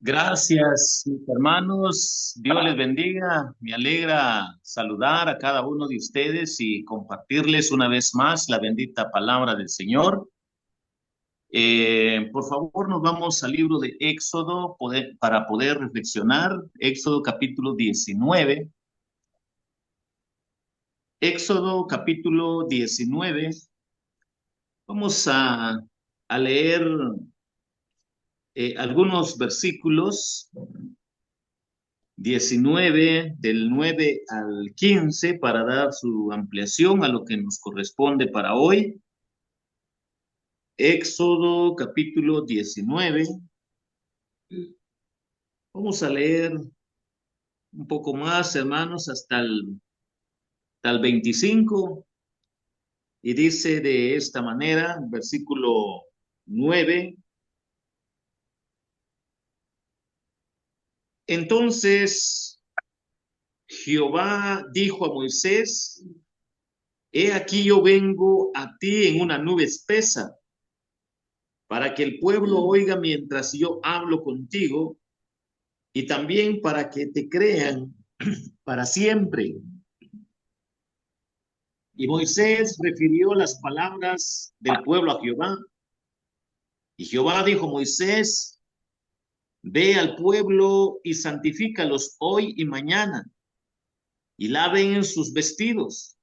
Gracias, mis hermanos. Dios les bendiga. Me alegra saludar a cada uno de ustedes y compartirles una vez más la bendita palabra del Señor. Por favor, nos vamos al libro de Éxodo para poder reflexionar. Éxodo capítulo 19. Éxodo capítulo 19. Vamos a leer algunos versículos 19 del 9 al 15 para dar su ampliación a lo que nos corresponde para hoy. Éxodo capítulo 19. Vamos a leer un poco más, hermanos, hasta el 25 y dice de esta manera, versículo 9. Entonces Jehová dijo a Moisés: He aquí yo vengo a ti en una nube espesa, para que el pueblo oiga mientras yo hablo contigo, y también para que te crean para siempre. Y Moisés refirió las palabras del pueblo a Jehová. Y Jehová dijo a Moisés: Ve al pueblo y santifícalos hoy y mañana, y laven sus vestidos,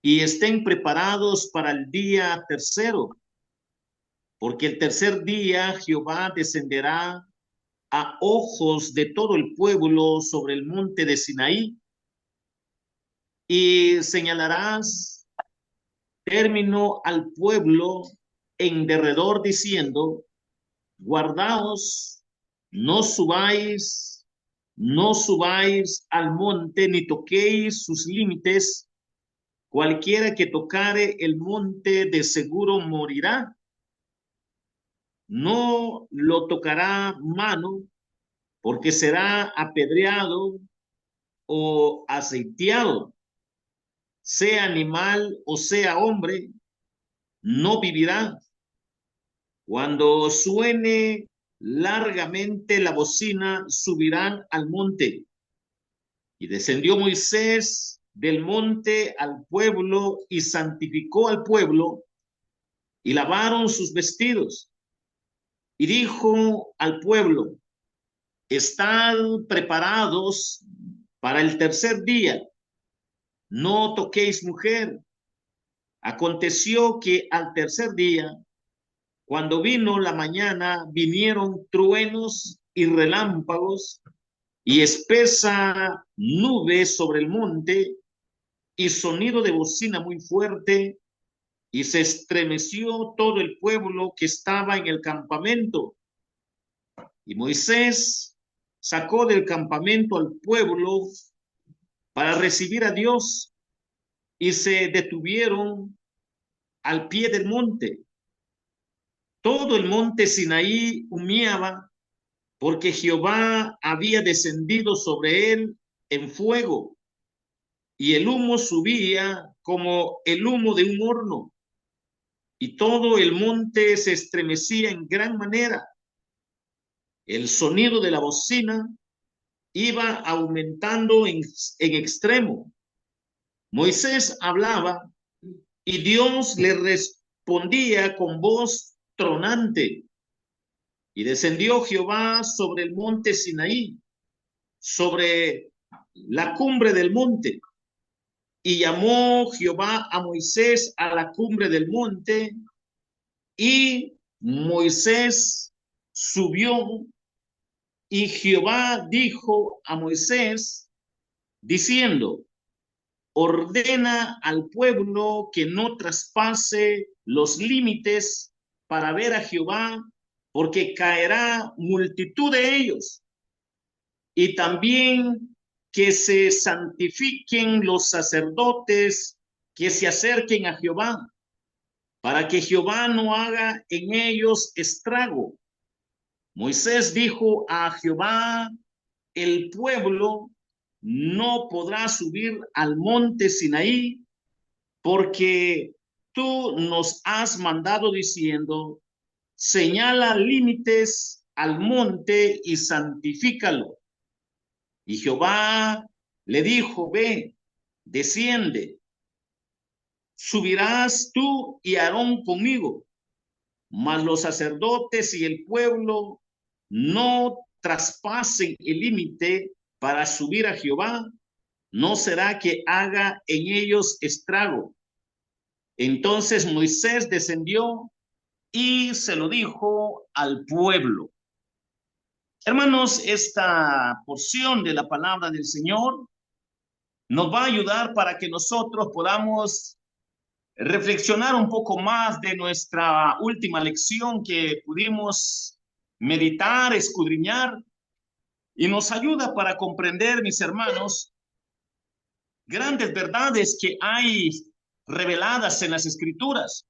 y estén preparados para el día tercero, porque el tercer día Jehová descenderá a ojos de todo el pueblo sobre el monte de Sinaí, y señalarás término al pueblo en derredor diciendo: Guardaos, no subáis, no subáis al monte, ni toquéis sus límites. Cualquiera que tocare el monte de seguro morirá. No lo tocará mano, porque será apedreado o aceiteado. Sea animal o sea hombre, no vivirá. Cuando suene largamente la bocina, subirán al monte. Y descendió Moisés del monte al pueblo y santificó al pueblo, y lavaron sus vestidos. Y dijo al pueblo: Estad preparados para el tercer día, no toquéis mujer. Aconteció que al tercer día, cuando vino la mañana, vinieron truenos y relámpagos y espesa nube sobre el monte y sonido de bocina muy fuerte, y se estremeció todo el pueblo que estaba en el campamento. Y Moisés sacó del campamento al pueblo para recibir a Dios, y se detuvieron al pie del monte. Todo el monte Sinaí humeaba, porque Jehová había descendido sobre él en fuego, y el humo subía como el humo de un horno, y todo el monte se estremecía en gran manera. El sonido de la bocina iba aumentando en extremo. Moisés hablaba y Dios le respondía con voz tronante. Y descendió Jehová sobre el monte Sinaí, sobre la cumbre del monte. Y llamó Jehová a Moisés a la cumbre del monte, y Moisés subió, y Jehová dijo a Moisés, diciendo: Ordena al pueblo que no traspase los límites para ver a Jehová, porque caerá multitud de ellos. Y también que se santifiquen los sacerdotes que se acerquen a Jehová, para que Jehová no haga en ellos estrago. Moisés dijo a Jehová: El pueblo no podrá subir al monte Sinaí, porque tú nos has mandado diciendo: Señala límites al monte y santifícalo. Y Jehová le dijo, ve, desciende, subirás tú y Aarón conmigo, mas los sacerdotes y el pueblo no traspasen el límite para subir a Jehová, no será que haga en ellos estrago. Entonces Moisés descendió y se lo dijo al pueblo. Hermanos, esta porción de la palabra del Señor nos va a ayudar para que nosotros podamos reflexionar un poco más de nuestra última lección que pudimos meditar, escudriñar, y nos ayuda para comprender, mis hermanos, grandes verdades que hay reveladas en las Escrituras.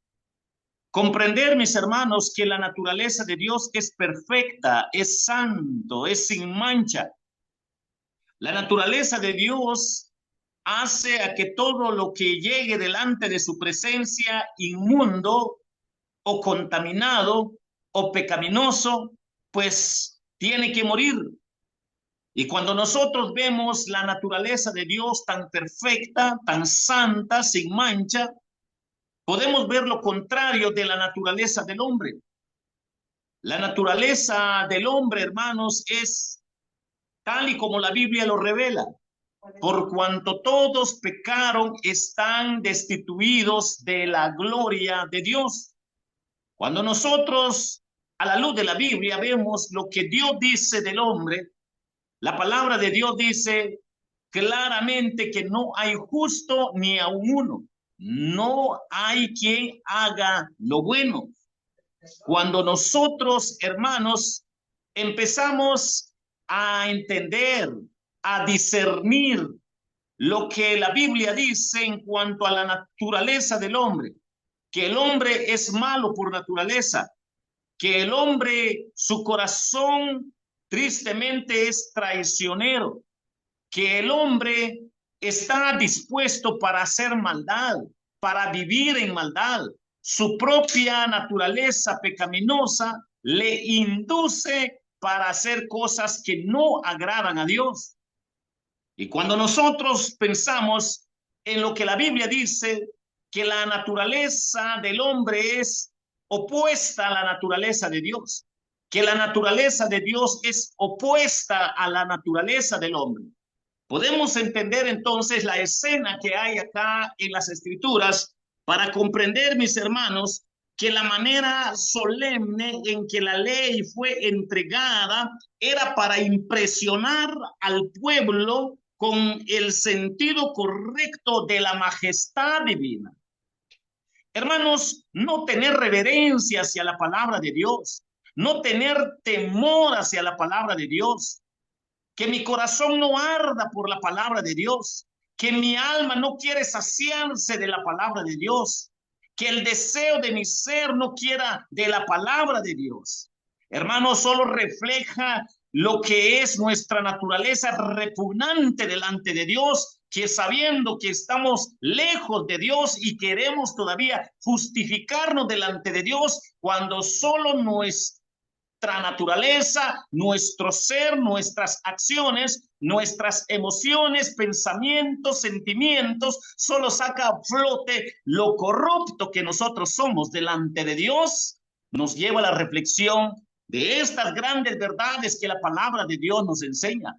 Comprender, mis hermanos, que la naturaleza de Dios es perfecta, es santo, es sin mancha. La naturaleza de Dios hace a que todo lo que llegue delante de su presencia inmundo o contaminado o pecaminoso, pues tiene que morir. Y cuando nosotros vemos la naturaleza de Dios tan perfecta, tan santa, sin mancha, podemos ver lo contrario de la naturaleza del hombre. La naturaleza del hombre, hermanos, es tal y como la Biblia lo revela. Por cuanto todos pecaron, están destituidos de la gloria de Dios. Cuando nosotros, a la luz de la Biblia, vemos lo que Dios dice del hombre, la palabra de Dios dice claramente que no hay justo ni aun uno. No hay quien haga lo bueno. Cuando nosotros, hermanos, empezamos a entender, a discernir lo que la Biblia dice en cuanto a la naturaleza del hombre, que el hombre es malo por naturaleza, que el hombre, su corazón tristemente es traicionero, que el hombre está dispuesto para hacer maldad, para vivir en maldad. Su propia naturaleza pecaminosa le induce para hacer cosas que no agradan a Dios. Y cuando nosotros pensamos en lo que la Biblia dice, que la naturaleza del hombre es opuesta a la naturaleza de Dios, que la naturaleza de Dios es opuesta a la naturaleza del hombre, podemos entender entonces la escena que hay acá en las Escrituras para comprender, mis hermanos, que la manera solemne en que la ley fue entregada era para impresionar al pueblo con el sentido correcto de la majestad divina. Hermanos, no tener reverencia hacia la palabra de Dios, no tener temor hacia la palabra de Dios, que mi corazón no arda por la palabra de Dios, que mi alma no quiere saciarse de la palabra de Dios, que el deseo de mi ser no quiera de la palabra de Dios. Hermano, solo refleja lo que es nuestra naturaleza repugnante delante de Dios, que sabiendo que estamos lejos de Dios y queremos todavía justificarnos delante de Dios, cuando solo nuestra naturaleza, nuestro ser, nuestras acciones, nuestras emociones, pensamientos, sentimientos, solo saca a flote lo corrupto que nosotros somos delante de Dios, nos lleva a la reflexión de estas grandes verdades que la palabra de Dios nos enseña.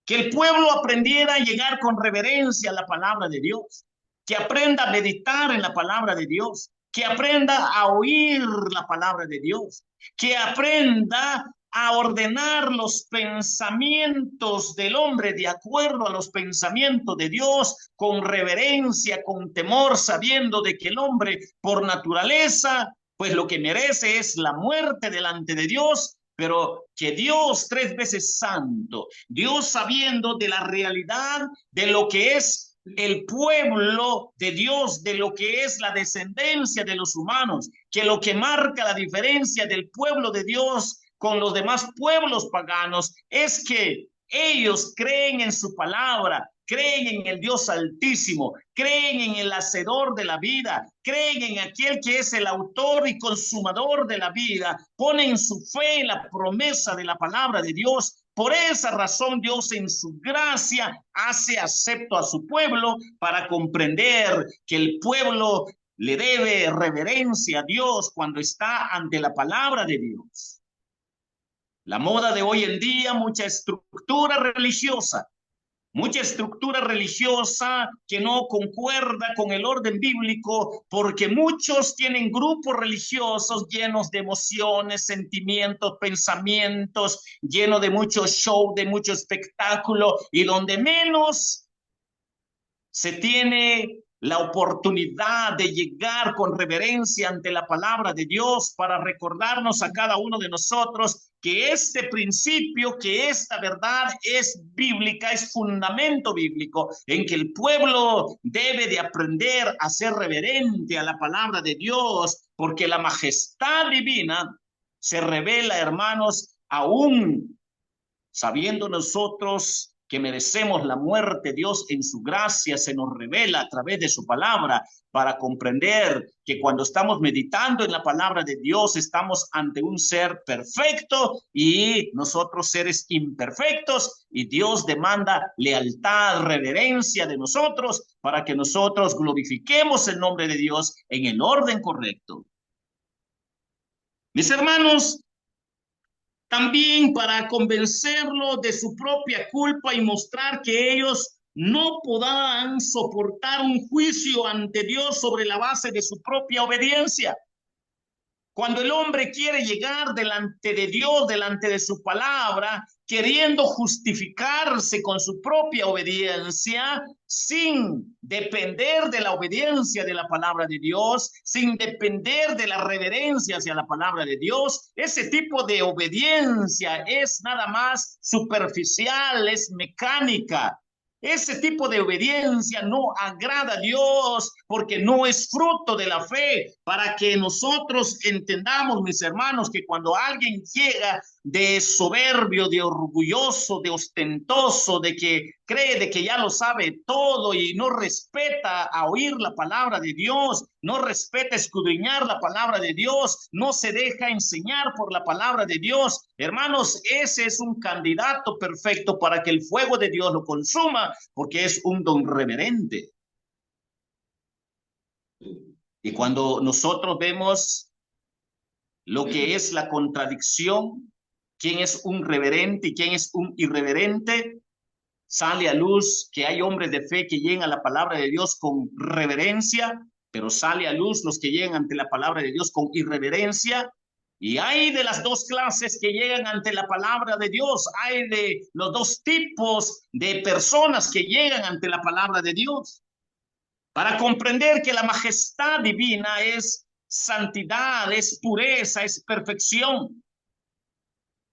Que el pueblo aprendiera a llegar con reverencia a la palabra de Dios, que aprenda a meditar en la palabra de Dios, que aprenda a oír la palabra de Dios, que aprenda a ordenar los pensamientos del hombre de acuerdo a los pensamientos de Dios, con reverencia, con temor, sabiendo de que el hombre por naturaleza, pues lo que merece es la muerte delante de Dios, pero que Dios 3 veces santo, Dios sabiendo de la realidad de lo que es el pueblo de Dios, de lo que es la descendencia de los humanos, que lo que marca la diferencia del pueblo de Dios con los demás pueblos paganos es que ellos creen en su palabra, creen en el Dios Altísimo, creen en el hacedor de la vida, creen en aquel que es el autor y consumador de la vida, ponen su fe en la promesa de la palabra de Dios. Por esa razón Dios en su gracia hace acepto a su pueblo para comprender que el pueblo le debe reverencia a Dios cuando está ante la palabra de Dios. La moda de hoy en día, mucha estructura religiosa que no concuerda con el orden bíblico, porque muchos tienen grupos religiosos llenos de emociones, sentimientos, pensamientos, llenos de mucho show, de mucho espectáculo, y donde menos se tiene la oportunidad de llegar con reverencia ante la palabra de Dios para recordarnos a cada uno de nosotros que este principio, que esta verdad es bíblica, es fundamento bíblico, en que el pueblo debe de aprender a ser reverente a la palabra de Dios, porque la majestad divina se revela, hermanos, aún sabiendo nosotros que merecemos la muerte, Dios en su gracia se nos revela a través de su palabra para comprender que cuando estamos meditando en la palabra de Dios estamos ante un ser perfecto y nosotros seres imperfectos, y Dios demanda lealtad, reverencia de nosotros para que nosotros glorifiquemos el nombre de Dios en el orden correcto. Mis hermanos, también para convencerlo de su propia culpa y mostrar que ellos no podrán soportar un juicio ante Dios sobre la base de su propia obediencia. Cuando el hombre quiere llegar delante de Dios, delante de su palabra, queriendo justificarse con su propia obediencia, sin depender de la obediencia de la palabra de Dios, sin depender de la reverencia hacia la palabra de Dios, ese tipo de obediencia es nada más superficial, es mecánica. Ese tipo de obediencia no agrada a Dios porque no es fruto de la fe. Para que nosotros entendamos, mis hermanos, que cuando alguien llega de soberbio, de orgulloso, de ostentoso, de que cree de que ya lo sabe todo y no respeta a oír la palabra de Dios, no respeta escudriñar la palabra de Dios, no se deja enseñar por la palabra de Dios, hermanos, ese es un candidato perfecto para que el fuego de Dios lo consuma, porque es un don reverente. Y cuando nosotros vemos lo que es la contradicción, quién es un reverente y quién es un irreverente, sale a luz que hay hombres de fe que llegan a la palabra de Dios con reverencia, pero sale a luz los que llegan ante la palabra de Dios con irreverencia. Y hay de las dos clases que llegan ante la palabra de Dios, hay de los dos tipos de personas que llegan ante la palabra de Dios. Para comprender que la majestad divina es santidad, es pureza, es perfección.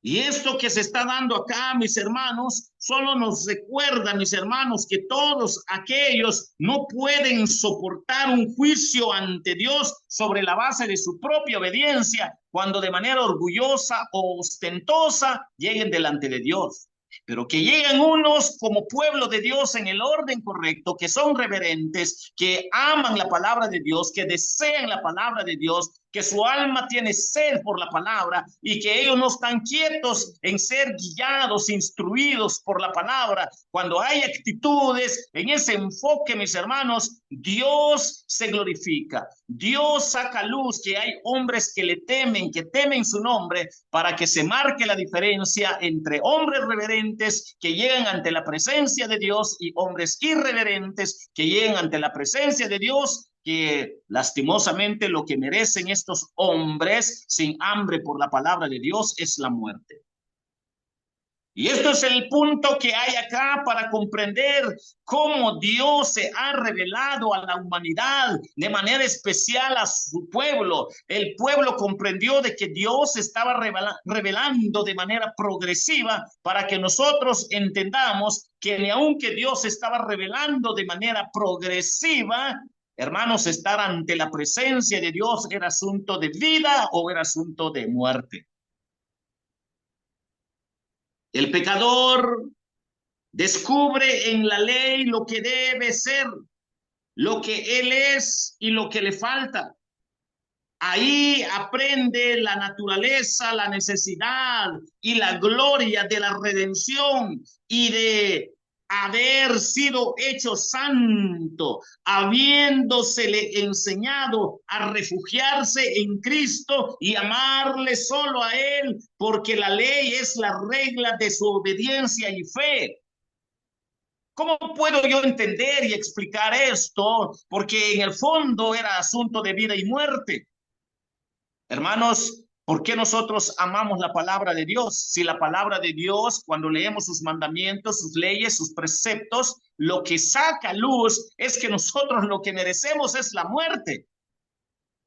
Y esto que se está dando acá, mis hermanos, solo nos recuerda, mis hermanos, que todos aquellos no pueden soportar un juicio ante Dios sobre la base de su propia obediencia, cuando de manera orgullosa o ostentosa lleguen delante de Dios. Pero que llegan unos como pueblo de Dios en el orden correcto, que son reverentes, que aman la palabra de Dios, que desean la palabra de Dios, que su alma tiene sed por la palabra y que ellos no están quietos en ser guiados, instruidos por la palabra. Cuando hay actitudes en ese enfoque, mis hermanos, Dios se glorifica. Dios saca luz que hay hombres que le temen, que temen su nombre, para que se marque la diferencia entre hombres reverentes que llegan ante la presencia de Dios y hombres irreverentes que llegan ante la presencia de Dios, que lastimosamente lo que merecen estos hombres sin hambre por la palabra de Dios es la muerte. Y esto es el punto que hay acá para comprender cómo Dios se ha revelado a la humanidad de manera especial a su pueblo. El pueblo comprendió de que Dios estaba revelando de manera progresiva para que nosotros entendamos que ni aunque Dios estaba revelando de manera progresiva, hermanos, estar ante la presencia de Dios era asunto de vida o era asunto de muerte. El pecador Descubre en la ley lo que debe ser, lo que él es y lo que le falta. Ahí aprende la naturaleza, la necesidad y la gloria de la redención y de haber sido hecho santo, habiéndosele enseñado a refugiarse en Cristo y amarle solo a Él, porque la ley es la regla de su obediencia y fe. ¿Cómo puedo yo entender y explicar esto? Porque en el fondo era asunto de vida y muerte. Hermanos, ¿por qué nosotros amamos la palabra de Dios? Si la palabra de Dios, cuando leemos sus mandamientos, sus leyes, sus preceptos, lo que saca luz es que nosotros lo que merecemos es la muerte.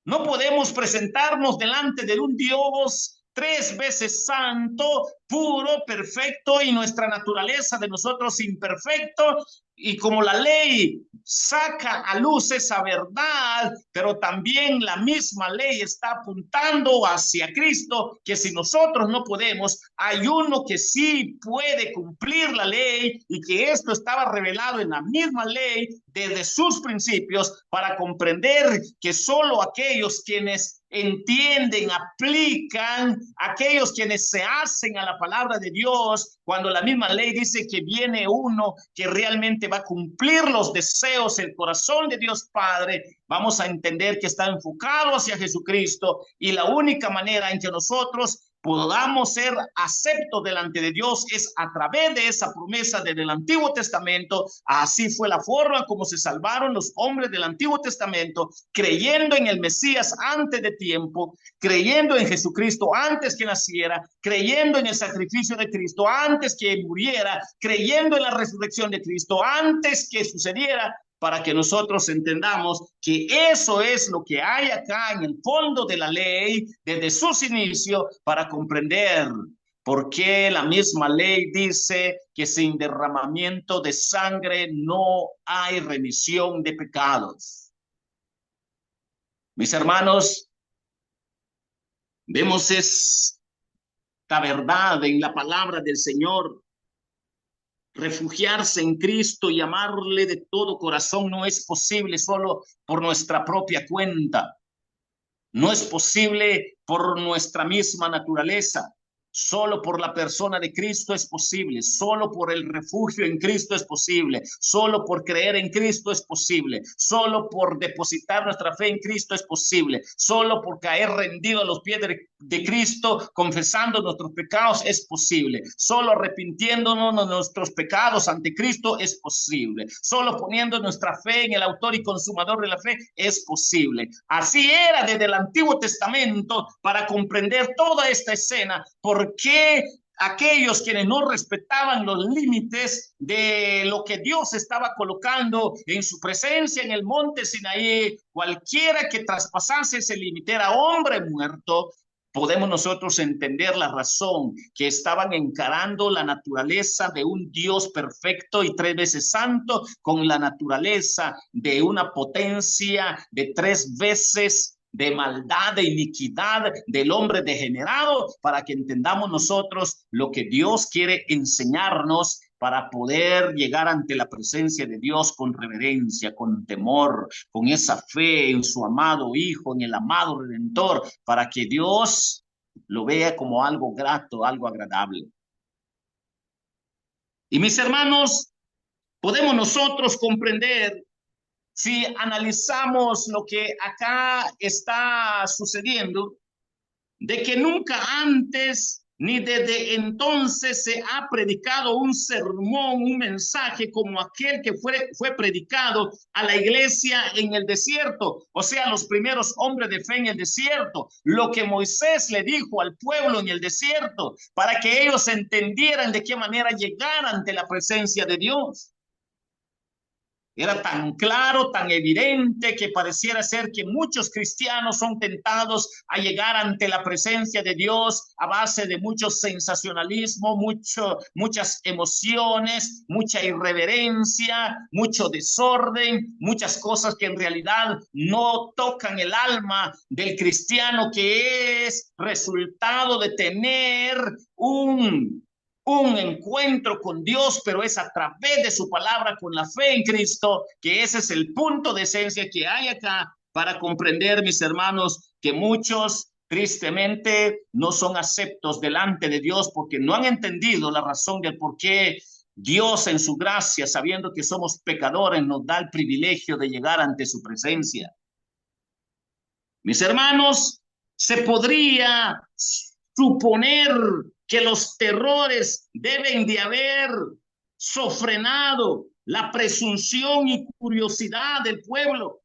No podemos presentarnos delante de un Dios 3 veces santo, puro, perfecto, y nuestra naturaleza de nosotros imperfecto. Y como la ley saca a luz esa verdad, pero también la misma ley está apuntando hacia Cristo, que si nosotros no podemos, hay uno que sí puede cumplir la ley, y que esto estaba revelado en la misma ley desde sus principios, para comprender que solo aquellos quienes entienden, aplican, aquellos quienes se hacen a la palabra de Dios, cuando la misma ley dice que viene uno que realmente va a cumplir los deseos, el corazón de Dios Padre, vamos a entender que está enfocado hacia Jesucristo, y la única manera en que nosotros podamos ser aceptos delante de Dios es a través de esa promesa desde el Antiguo Testamento. Así fue la forma como se salvaron los hombres del Antiguo Testamento, creyendo en el Mesías antes de tiempo, creyendo en Jesucristo antes que naciera, creyendo en el sacrificio de Cristo antes que muriera, creyendo en la resurrección de Cristo antes que sucediera, para que nosotros entendamos que eso es lo que hay acá en el fondo de la ley desde sus inicios, para comprender por qué la misma ley dice que sin derramamiento de sangre no hay remisión de pecados. Mis hermanos, vemos esta verdad en la palabra del Señor. Refugiarse en Cristo y amarle de todo corazón no es posible solo por nuestra propia cuenta. No es posible por nuestra misma naturaleza. Solo por la persona de Cristo es posible, solo por el refugio en Cristo es posible, solo por creer en Cristo es posible, solo por depositar nuestra fe en Cristo es posible, solo por caer rendido a los pies de Cristo, confesando nuestros pecados es posible, solo arrepintiéndonos de nuestros pecados ante Cristo es posible, solo poniendo nuestra fe en el autor y consumador de la fe es posible. Así era desde el Antiguo Testamento. Para comprender toda esta escena, ¿por qué aquellos quienes no respetaban los límites de lo que Dios estaba colocando en su presencia en el monte Sinaí, cualquiera que traspasase ese límite era hombre muerto? Podemos nosotros entender la razón, que estaban encarando la naturaleza de un Dios perfecto y 3 veces santo con la naturaleza de una potencia de 3 veces de maldad, de iniquidad del hombre degenerado, para que entendamos nosotros lo que Dios quiere enseñarnos para poder llegar ante la presencia de Dios con reverencia, con temor, con esa fe en su amado Hijo, en el amado Redentor, para que Dios lo vea como algo grato, algo agradable. Y mis hermanos, podemos nosotros comprender, si analizamos lo que acá está sucediendo, de que nunca antes ni desde entonces se ha predicado un sermón, un mensaje como aquel que fue predicado a la iglesia en el desierto, o sea, los primeros hombres de fe en el desierto, lo que Moisés le dijo al pueblo en el desierto, para que ellos entendieran de qué manera llegar ante la presencia de Dios. Era tan claro, tan evidente, que pareciera ser que muchos cristianos son tentados a llegar ante la presencia de Dios a base de mucho sensacionalismo, muchas emociones, mucha irreverencia, mucho desorden, muchas cosas que en realidad no tocan el alma del cristiano, que es resultado de tener un un encuentro con Dios, pero es a través de su palabra, con la fe en Cristo, que ese es el punto de esencia que hay acá para comprender, mis hermanos, que muchos tristemente no son aceptos delante de Dios porque no han entendido la razón del por qué Dios en su gracia, sabiendo que somos pecadores, nos da el privilegio de llegar ante su presencia. Mis hermanos, se podría suponer que los terrores deben de haber sofrenado la presunción y curiosidad del pueblo,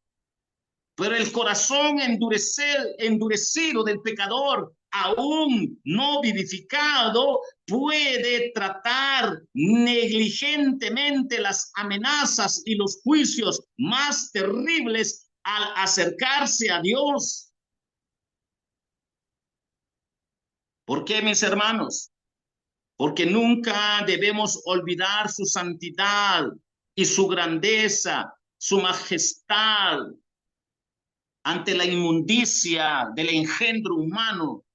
pero el corazón endurecido del pecador, aún no vivificado, puede tratar negligentemente las amenazas y los juicios más terribles al acercarse a Dios. ¿Por qué, mis hermanos? Porque nunca debemos olvidar su santidad y su grandeza, su majestad ante la inmundicia del engendro humano,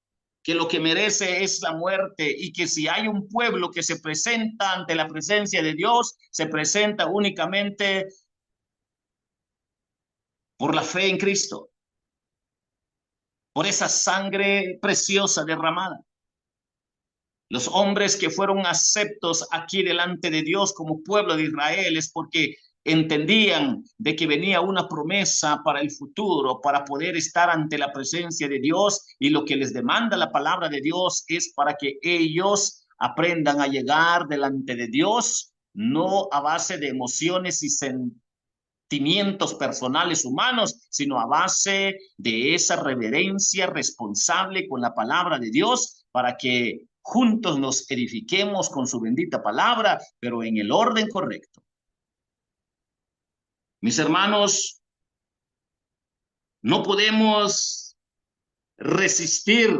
que lo que merece es la muerte, y que si hay un pueblo que se presenta ante la presencia de Dios, se presenta únicamente por la fe en Cristo, por esa sangre preciosa derramada. Los hombres que fueron aceptos aquí delante de Dios como pueblo de Israel es porque entendían de que venía una promesa para el futuro, para poder estar ante la presencia de Dios, y lo que les demanda la palabra de Dios es para que ellos aprendan a llegar delante de Dios, no a base de emociones y sentimientos personales humanos, sino a base de esa reverencia responsable con la palabra de Dios, para que juntos nos edifiquemos con su bendita palabra, pero en el orden correcto. Mis hermanos, no podemos resistir.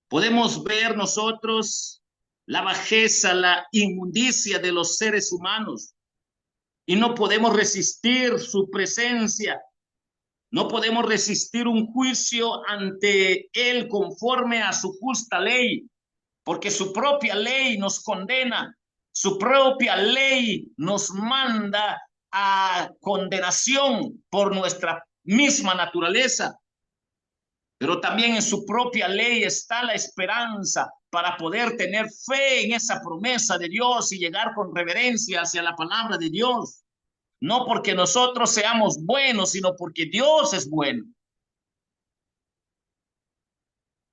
Podemos ver nosotros la bajeza, la inmundicia de los seres humanos, y no podemos resistir su presencia. No podemos resistir un juicio ante él conforme a su justa ley, porque su propia ley nos condena, su propia ley nos manda a condenación por nuestra misma naturaleza. Pero también en su propia ley está la esperanza para poder tener fe en esa promesa de Dios y llegar con reverencia hacia la palabra de Dios. No porque nosotros seamos buenos, sino porque Dios es bueno.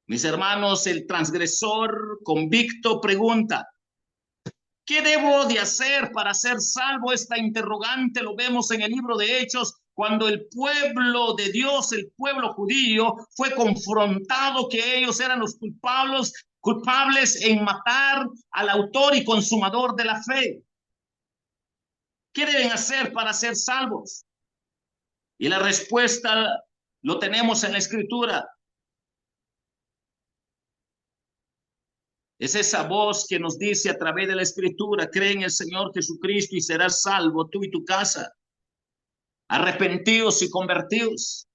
Mis hermanos, el transgresor convicto pregunta: ¿qué debo de hacer para ser salvo? Esta interrogante lo vemos en el libro de Hechos, cuando el pueblo de Dios, el pueblo judío, fue confrontado que ellos eran los culpables en matar al autor y consumador de la fe. ¿Qué deben hacer para ser salvos? Y la respuesta lo tenemos en la Escritura. Es esa voz que nos dice a través de la Escritura: cree en el Señor Jesucristo y serás salvo tú y tu casa. Arrepentidos y convertidos.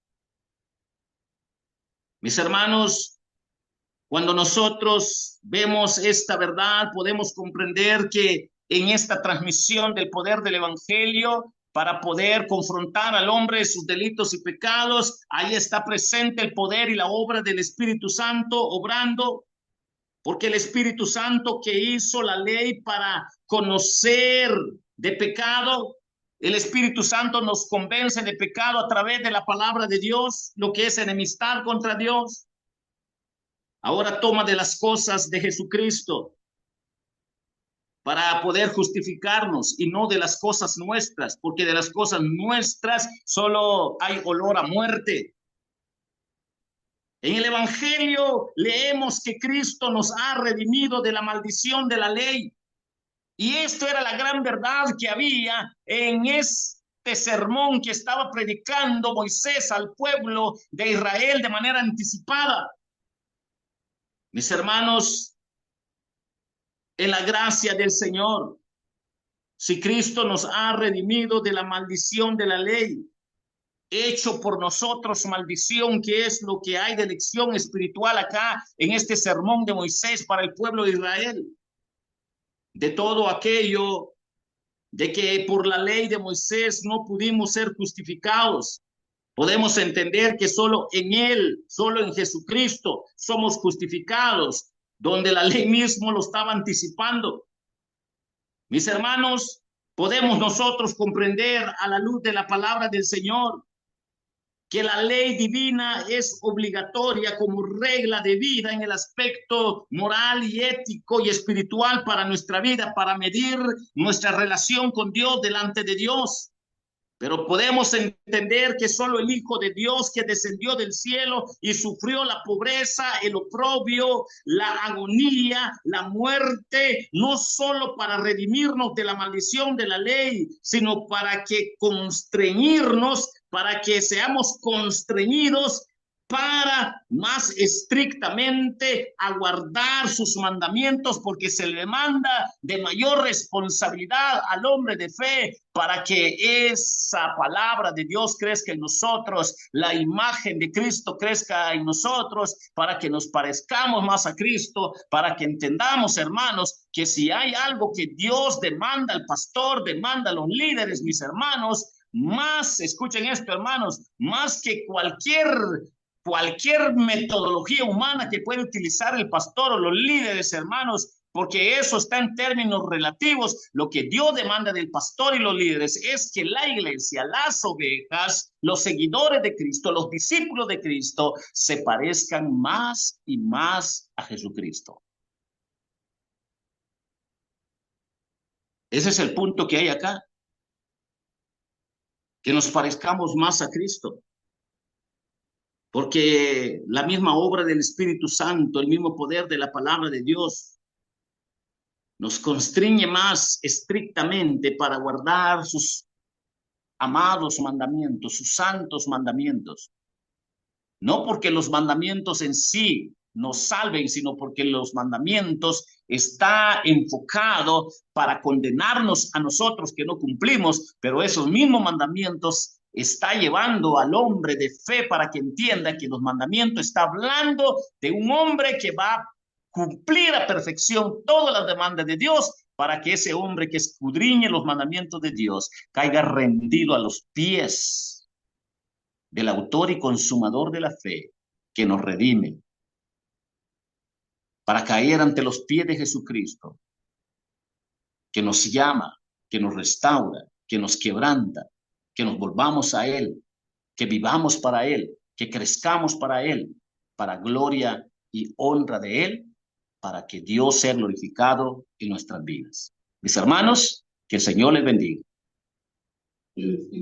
Mis hermanos, cuando nosotros vemos esta verdad, podemos comprender que en esta transmisión del poder del Evangelio, para poder confrontar al hombre de sus delitos y pecados, ahí está presente el poder y la obra del Espíritu Santo obrando. Porque el Espíritu Santo que hizo la ley para conocer de pecado, el Espíritu Santo nos convence de pecado a través de la palabra de Dios, lo que es enemistad contra Dios. Ahora toma de las cosas de Jesucristo para poder justificarnos, y no de las cosas nuestras, porque de las cosas nuestras solo hay olor a muerte. En el Evangelio leemos que Cristo nos ha redimido de la maldición de la ley. Y esto era la gran verdad que había en este sermón que estaba predicando Moisés al pueblo de Israel de manera anticipada. Mis hermanos, en la gracia del Señor, si Cristo nos ha redimido de la maldición de la ley, hecho por nosotros maldición, que es lo que hay de lección espiritual acá en este sermón de Moisés para el pueblo de Israel. De todo aquello de que por la ley de Moisés no pudimos ser justificados. Podemos entender que solo en Él, solo en Jesucristo, somos justificados, donde la ley mismo lo estaba anticipando. Mis hermanos, podemos nosotros comprender a la luz de la palabra del Señor que la ley divina es obligatoria como regla de vida en el aspecto moral y ético y espiritual para nuestra vida, para medir nuestra relación con Dios delante de Dios. Pero podemos entender que solo el Hijo de Dios que descendió del cielo y sufrió la pobreza, el oprobio, la agonía, la muerte, no solo para redimirnos de la maldición de la ley, sino para que constreñirnos, para que seamos constreñidos para más estrictamente aguardar sus mandamientos, porque se le manda de mayor responsabilidad al hombre de fe para que esa palabra de Dios crezca en nosotros, la imagen de Cristo crezca en nosotros, para que nos parezcamos más a Cristo, para que entendamos, hermanos, que si hay algo que Dios demanda al pastor, demanda a los líderes, mis hermanos, más, escuchen esto, hermanos, más que cualquier metodología humana que puede utilizar el pastor o los líderes, hermanos, porque eso está en términos relativos. Lo que Dios demanda del pastor y los líderes es que la iglesia, las ovejas, los seguidores de Cristo, los discípulos de Cristo, se parezcan más y más a Jesucristo. Ese es el punto que hay acá, que nos parezcamos más a Cristo. Porque la misma obra del Espíritu Santo, el mismo poder de la palabra de Dios, nos constriñe más estrictamente para guardar sus amados mandamientos, sus santos mandamientos. No porque los mandamientos en sí nos salven, sino porque los mandamientos está enfocado para condenarnos a nosotros que no cumplimos, pero esos mismos mandamientos está llevando al hombre de fe para que entienda que los mandamientos está hablando de un hombre que va a cumplir a perfección todas las demandas de Dios, para que ese hombre que escudriñe los mandamientos de Dios caiga rendido a los pies del autor y consumador de la fe, que nos redime, para caer ante los pies de Jesucristo, que nos llama, que nos restaura, que nos quebranta, que nos volvamos a Él, que vivamos para Él, que crezcamos para Él, para gloria y honra de Él, para que Dios sea glorificado en nuestras vidas. Mis hermanos, que el Señor les bendiga.